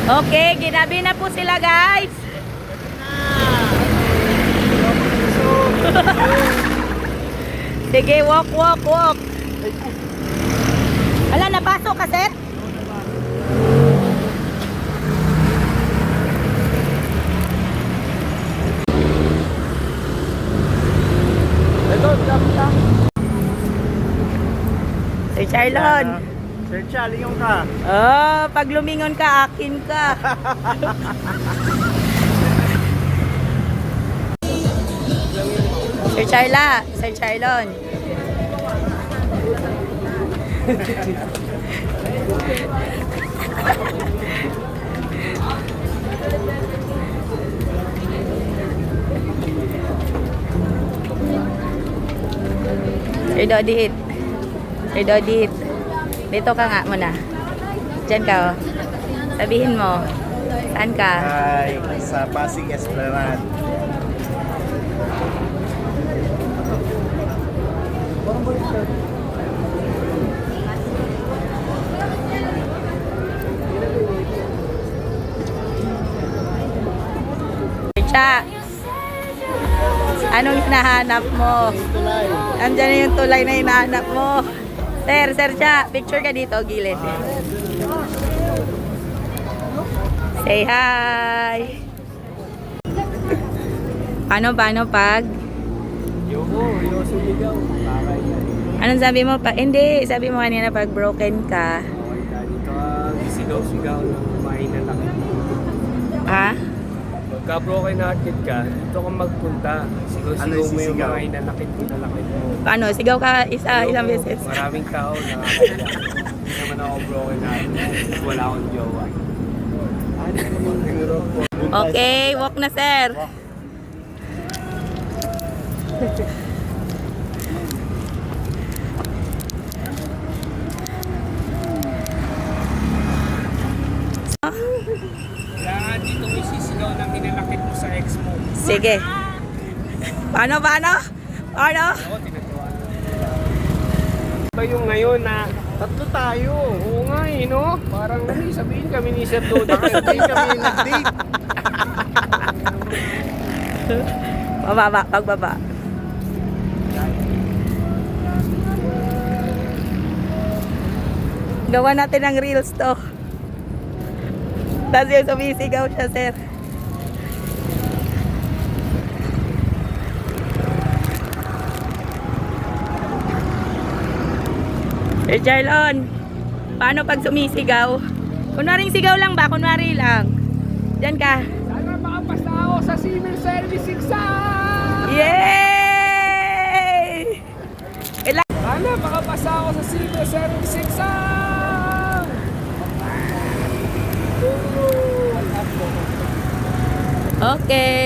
Okay, ginabi na po sila guys. Sige, walk. Wala, napasok ka, sir? Ito, lang. Sir Charlon. Sir Charlie, yung ka. Oh, pag lumingon ka, akin ka. Sir Charla, Sir Charlon. Sir Dodit. Sir Dodit. Dito ka nga muna. Diyan ka, oh. Sabihin mo. Saan ka? Hi, sa Pasig Esplanade. Cha, anong hinahanap mo? Tulay. Andyan na yung tulay na hinahanap mo. Sir Cha, picture ka dito, gilid. Say hi. Paano pag? Yo sumigaw. Anong sabi mo pa? Hindi, sabi mo kanina pag broken ka. Dito sigaw-sigaw ng mahina laki. Ha? Pagka broken hearted ka, dito ka magpunta. Sigaw-sigaw Ano yung mo yung sisigaw? mga hinanakit mo. Paano? Sigaw ka isang beses. Maraming tao nakakaya. Hindi naman ako broken hearted. Wala akong jowa. Okay, walk na sir. Kailangan dito may sisigaw ng hinanakit mo sa ex mo. Sige. Paano? Oo, tinatawa na. Ba yung ngayon na tatlo tayo? Oo nga eh, no? Parang sabihin kami ni Sir Doda. Sabihin kami nag-date. Pagbaba. Gawa natin ng reels to. Tapos yung sumisigaw siya, sir. Sir Charlon, paano pag sumisigaw? Kunwaring sigaw lang ba? Kunwari lang. Diyan ka. Sana makapasta ako sa civil service exam! Yay! Sana makapasa ako sa civil service exam! Okay.